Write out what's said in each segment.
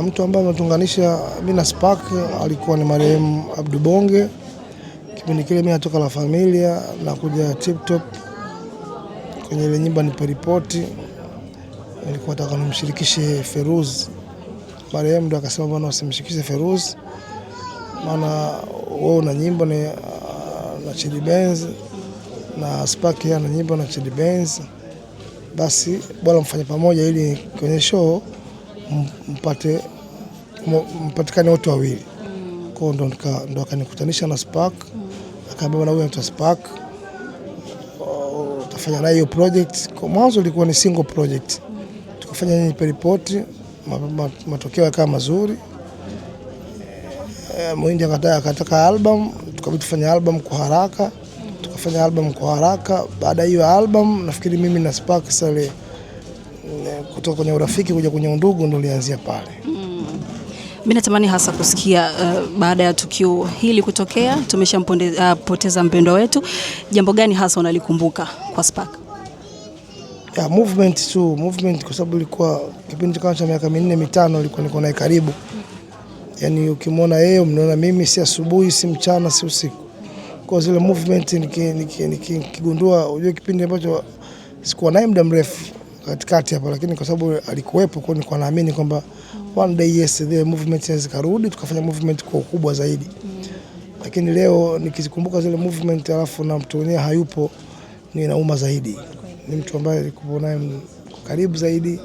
Mtu ambaye ametunganisha mimi na Spark alikuwa ni marehemu Abdu Bonge. Kipindi kile mimi natoka La Familia na kuja Tip Top kwenye ile nyimbo Nipe Ripoti, nilikuwa nataka nimshirikishe Feruz. Marehemu ndo akasema bwana usimshirikishe Feruz, maana wewe una nyimbo na Chidi Benz na Spark yana nyimbo na Chidi Benz, basi bora mfanye pamoja ili kwenye show mpatikane wote wawili. Kwa ndo akanikutanisha na Spark, akaambia bwana huyu anaitwa Spark, utafanya naye hiyo project. Kwa mwanzo ilikuwa ni single project, tukafanya Nipe Ripoti, matokeo yakawa mazuri. Mwindi akataka album, tukabidi tufanye album kwa haraka, tukafanya album kwa haraka. Baada hiyo album nafikiri mimi na Spark sasa kutoka kwenye urafiki kuja kwenye undugu ndo lianzia pale. Mimi natamani hasa kusikia baada ya tukio hili kutokea, tumeshampoteza mpendwa wetu, jambo gani hasa unalikumbuka kwa Spark? Ya movement kwa sababu ilikuwa kipindi cha miaka 4-5 ilikuwa niko naye karibu. Yaani ukimwona yeye mnaona mimi, si asubuhi si mchana si usiku. Kwa zile movement nikigundua, unajua kipindi ambacho sikuwa naye muda mrefu katikati hapa, lakini kwa sababu alikuwepo kwa nilikuwa naamini kwamba one day yes the movement inaweza karudi, tukafanya movement kwa ukubwa zaidi. Lakini leo nikizikumbuka zile movement alafu na mtu mwenyewe hayupo, ni nauma zaidi. Ni mtu ambaye nilikuwa naye karibu zaidi,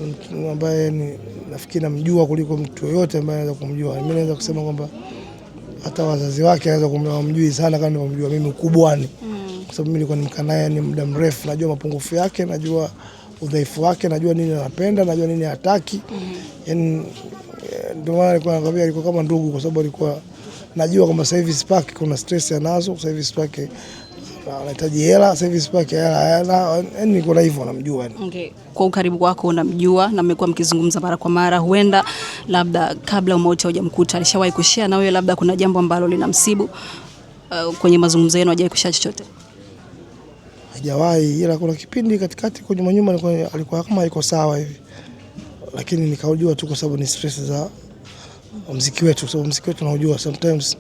mtu ambaye nafikiri namjua kuliko mtu yoyote ambaye anaweza kumjua. Mimi naweza kusema kwamba hata wazazi wake anaweza kumjui sana kama nimemjua mimi ukubwani. Kwa sababu mimi nilikuwa nimekaa naye ni muda mrefu, najua mapungufu yake, najua udhaifu wake, najua nini anapenda, najua nini hataki. Yaani ndio maana alikuwa anakwambia alikuwa kama ndugu, kwa sababu alikuwa najua kwamba sasa hivi Spark kuna stress anazo, sasa hivi Spark anahitaji hela, sasa hivi Spark hela, yaani niko na hivyo namjua yani. Okay. Kwa ukaribu wako unamjua na mmekuwa mkizungumza mara kwa mara, huenda labda kabla umauti hujamkuta alishawahi kushare na wewe labda kuna jambo ambalo linamsibu kwenye mazungumzo yenu, hajawahi kushare chochote? Hajawahi, ila kuna kipindi katikati kwenye nyuma alikuwa kama yuko sawa hivi, lakini nikaujua tu kwa sababu ni stress za muziki wetu. Kwa sababu muziki wetu unajua sometimes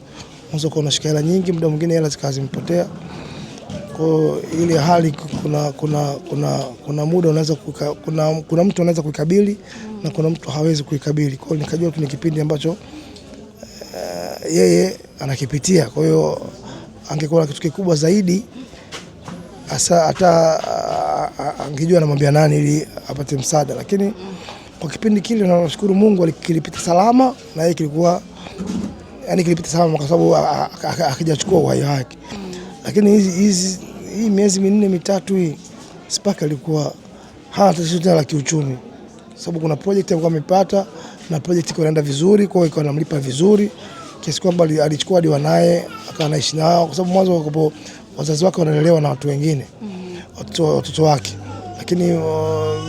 unaweza kuwa unashika hela nyingi, muda mwingine hela zimpotea. Kwa ile hali kuna muda unaweza kuna mtu anaweza kuikabili na kuna mtu hawezi kuikabili. Kwa hiyo nikajua tu ni kipindi ambacho yeye anakipitia. Kwa hiyo angekuwa kitu kikubwa zaidi hata angejua anamwambia nani ili apate msaada, lakini kwa kipindi kile nashukuru Mungu alikilipita salama, na yeye kilikuwa yani kilipita salama kwa sababu akijachukua uhai wake. Lakini hii miezi 4-3 hii Spark alikuwa hana tatizo tena la kiuchumi, sababu kuna project alikuwa amepata na project iko inaenda vizuri, kwa hiyo iko anamlipa vizuri kiasi kwamba alichukua hadi wanae akawa anaishi nao, kwa sababu mwanzo wazazi wake wanalelewa na watu wengine, watoto wake. Lakini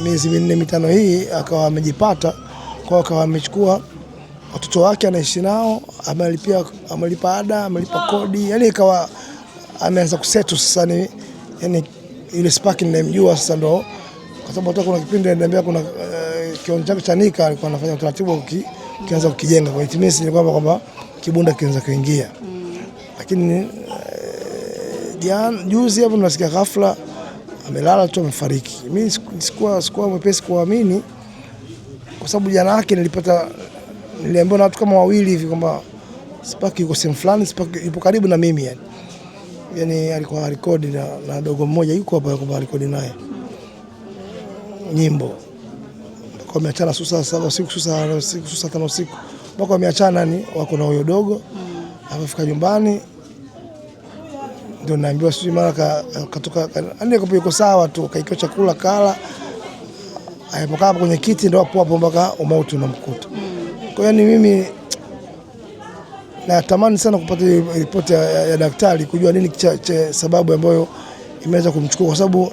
miezi 4-5 hii akawa amejipata, kwa akawa amechukua watoto wake anaishi nao, amelipa ada, amelipa kodi, yani ikawa ameanza kusettle sasa. Ni yani ile Spark ninamjua sasa, ndo kwa sababu hata kuna kipindi ananiambia kuna kiwanja chake cha Nika alikuwa anafanya utaratibu kianza kukijenga, kwa hiyo ni kwamba kibunda kianza kuingia. Lakini juzi hapo nasikia ghafla amelala tu amefariki. Mimi sikuwa mwepesi kuamini, kwa sababu jana yake niliambiwa na watu kama wawili hivi kwamba Spark yuko sehemu fulani, Spark yupo karibu na mimi yani. Yaani alikuwa rekodi na dogo mmoja yuko hapa kwa rekodi naye nyimbo. Kwa wameachana saa 7 usiku, saa 5 usiku. Mpaka wameachana ni wako na huyo dogo. Akafika nyumbani ndio naambiwa sisi mara katoka yuko sawa tu, kaikia chakula kala. Alipokaa hapo kwenye kiti ndio hapo mpaka umauti unamkuta. Kwa hiyo ni mimi natamani sana kupata ripoti ya daktari kujua nini sababu ambayo imeweza kumchukua, kwa sababu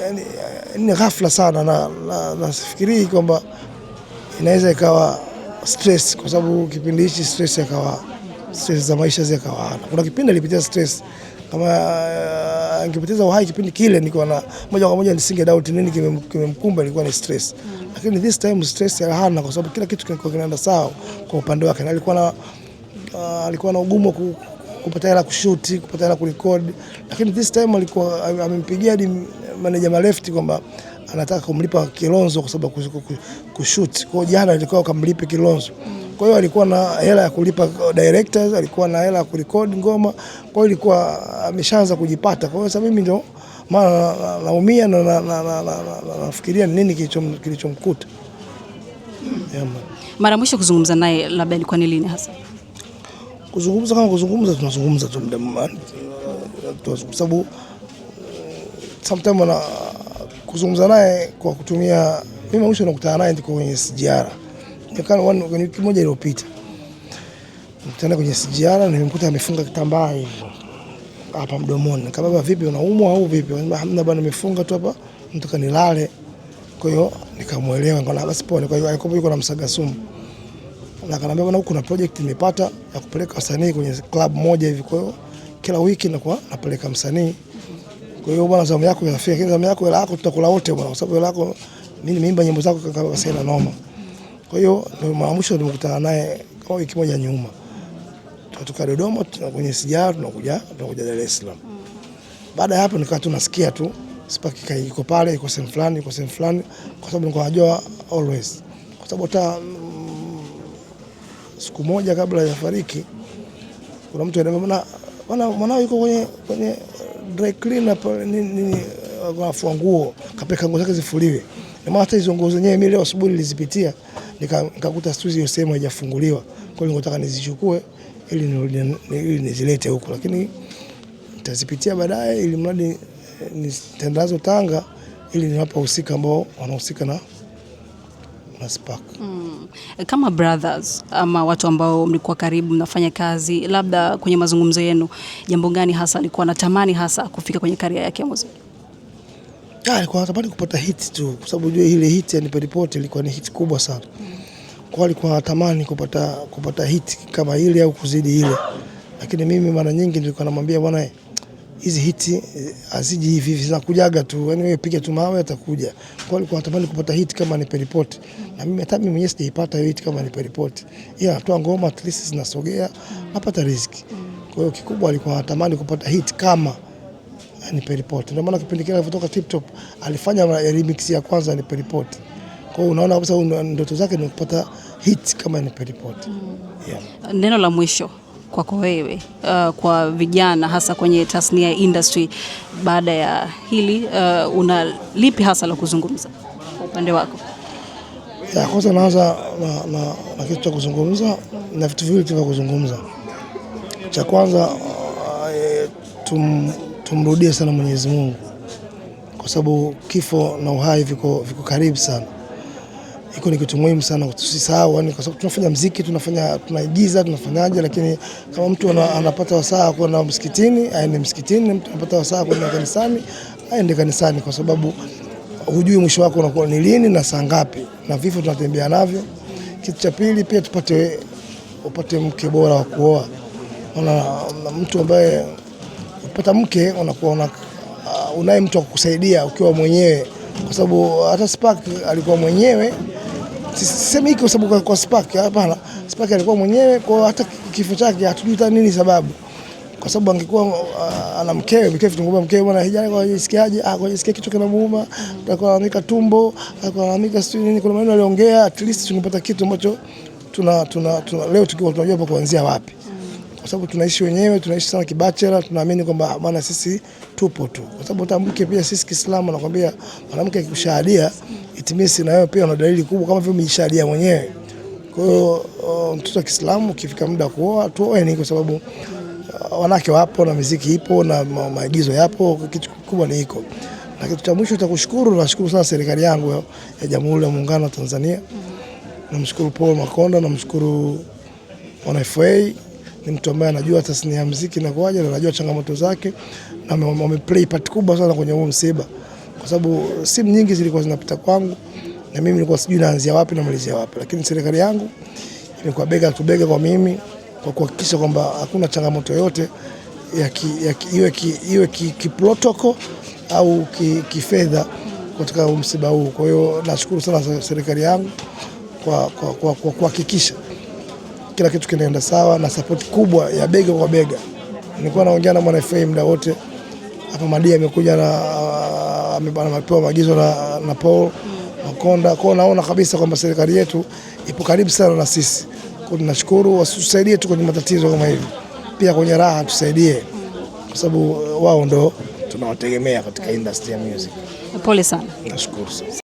yani ni ghafla sana, na nafikiri kwamba inaweza ikawa stress, kwa sababu kipindi hichi stress za maisha zikawa. Kuna kipindi alipitia stress kama angepoteza uhai kipindi kile, nilikuwa na moja kwa moja nisinge doubt nini kimemkumba, ilikuwa ni stress. Lakini this time stress hana, kwa sababu kila kitu kilikuwa kinaenda sawa kwa upande wake. Alikuwa na ugumu kupata hela kushoot, kupata hela kurecord, lakini this time alikuwa amempigia hadi manager Malefti kwamba anataka kumlipa Kilonzo kwa sababu kushoot. Kwa jana alikuwa kamlipe Kilonzo. Kwa hiyo alikuwa na hela ya kulipa directors, alikuwa na hela ya kurecord ngoma. Kwa hiyo ilikuwa ameshaanza kujipata. Kwa hiyo sasa mimi ndio maana naumia na nafikiria nini kilichomkuta. Mara mwisho kuzungumza naye labda ilikuwa ni lini hasa? Kuzungumza tunazungumza tu muda mmoja. Kwa sababu sometimes kuzungumza naye kwa kutumia, mimi mwisho nakutana naye ndiko kwenye SGR. Kwenye wiki moja iliyopita. Nikutana kwenye SGR, nimemkuta amefunga kitambaa hivi hapa mdomoni. Nikamwambia vipi, unaumwa au vipi? Anambia hamna bwana, nimefunga tu hapa, nataka nilale. Kwa hiyo nikamuelewa, ngona basi pole. Kwa hiyo alikuwa yuko na msaga sumu. Na akaniambia bwana, huko kuna project nimepata ya kupeleka wasanii kwenye club moja hivi, kwa hiyo kila wiki nakuwa napeleka msanii. Kwa hiyo bwana, zamu yako inafika, kile zamu yako, hela yako tutakula wote bwana, kwa sababu hela yako mimi nimeimba nyimbo zako kama sasa noma. Kwa hiyo ndio mara mwisho nimekutana naye kwa wiki moja nyuma. Tukatoka Dodoma kwenye SGR tunakuja Dar es Salaam. Baada ya hapo nikawa tunasikia tu Spark iko pale, iko sehemu fulani, kwa sababu nilikuwa najua always. Kwa sababu hata siku moja kabla ya fariki kuna mtu ananiambia bwana, mwanao yuko kwenye dry cleaner pale, nini anafua nguo, kapeka nguo zake zifuliwe. Na maana hata hizo nguo zenyewe mimi leo asubuhi nilizipitia, nikakuta studio hiyo sehemu haijafunguliwa. Kwa hiyo nataka nizichukue ili nizilete huko, lakini nitazipitia baadaye ili mradi nitendazo Tanga ili niwapa husika ambao wanahusika na Spark. Kama brothers ama watu ambao mlikuwa karibu mnafanya kazi, labda kwenye mazungumzo yenu jambo gani hasa alikuwa anatamani hasa kufika kwenye career yake ya muziki? Alikuwa anatamani kupata hit tu, kwa sababu unajua ile hit ya Nipe Report ilikuwa ni hit kubwa sana. Kwa hiyo alikuwa anatamani kupata hit kama ile au kuzidi ile. Lakini mimi mara nyingi nilikuwa namwambia bwana, hizi hit aziji hivi zinakujaga tu, yani wewe piga tu mawe atakuja. Kwa hiyo alikuwa anatamani kupata hit kama Nipe Report. Na mimi hata mimi mwenyewe sijaipata hiyo hit kama Nipe Report. Ila natoa ngoma at least zinasogea, napata riziki. Kwa hiyo kikubwa alikuwa anatamani kupata hit kama Nipe Report. Ndio maana kipindi kile alipotoka Tip Top alifanya remix ya kwanza Nipe Report. Kwa hiyo unaona kabisa ndoto zake ni kupata hit kama Nipe Report. Yeah. Neno la mwisho kwako wewe, kwa vijana hasa kwenye tasnia ya industry baada ya hili, una lipi hasa la kuzungumza kwa upande wako? Ya kwanza naanza na kitu cha kuzungumza na vitu viwili vya kuzungumza. Cha kwanza tumrudie sana Mwenyezi Mungu, kwa sababu kifo na uhai viko karibu sana. Iko ni kitu muhimu sana tusisahau, yani kwa sababu tunafanya muziki, tunaigiza, tunafanyaje, lakini kama mtu anapata wasaa kwenda msikitini, aende msikitini, mtu anapata wasaa kwenda kanisani, aende kanisani, kwa sababu hujui mwisho wako unakuwa ni lini na saa ngapi, na vifo tunatembea navyo. Kitu cha pili pia upate mke bora wa kuoa. Na mtu ambaye upata mke unakuwa unaye mtu wa kukusaidia ukiwa mwenyewe, kwa sababu hata Spark alikuwa mwenyewe. Sisemi hiki kwa sababu kwa Spark, hapana. Spark alikuwa mwenyewe, kwa hata kifo chake hatujui nini sababu. Kwa sababu angekuwa ana mkewe, tungomba mkewe bwana hijani kwa jisikiaje, kwa jisikia kitu kinamuuma, atakuwa anaamika tumbo, atakuwa anaamika sijui nini, kuna maneno aliongea, at least tungepata kitu ambacho leo tukiwa tunajua pa kuanzia wapi. Kwa sababu tunaishi wenyewe, tunaishi sana kibachela, tunaamini kwamba maana sisi tupo tu. Kwa sababu hata mke pia sisi Kiislamu anakuambia mwanamke akikushahadia itimisi na wewe pia una dalili kubwa kama vile umejishahadia mwenyewe. Kwa hiyo mtoto wa Kiislamu ukifika muda kuoa tuoeni, kwa sababu wanawake wapo na muziki ipo na maigizo yapo, kitu kikubwa ni hiko. Na kitu cha mwisho nitakushukuru, nashukuru sana serikali yangu ya Jamhuri ya Muungano wa Tanzania. Namshukuru Paul Makonda, namshukuru FA. Ni mtu ambaye anajua tasnia ya muziki na kwaje, na anajua changamoto zake, na wameplay part kubwa sana kwenye huo msiba, kwa sababu simu nyingi zilikuwa zinapita kwangu na mimi nilikuwa sijui naanzia wapi na malizia wapi, lakini serikali yangu imekuwa bega tu bega kwa mimi kwa kuhakikisha kwamba hakuna changamoto yoyote iwe kiprotocol au kifedha katika msiba huu. Kwa hiyo nashukuru sana serikali yangu kwa kuhakikisha kila kitu kinaenda sawa na support kubwa ya bega kwa bega. Nilikuwa naongea na Mwana FA muda wote hapa. Madia amekuja na amepewa maagizo na Paul Makonda. Kwa naona kabisa kwamba serikali yetu ipo karibu sana na sisi. Kwa tunashukuru, wasusaidie tu kwenye matatizo kama hivi, pia kwenye raha tusaidie, kwa sababu wao ndo tunawategemea katika industry ya music. Pole sana. Nashukuru sana.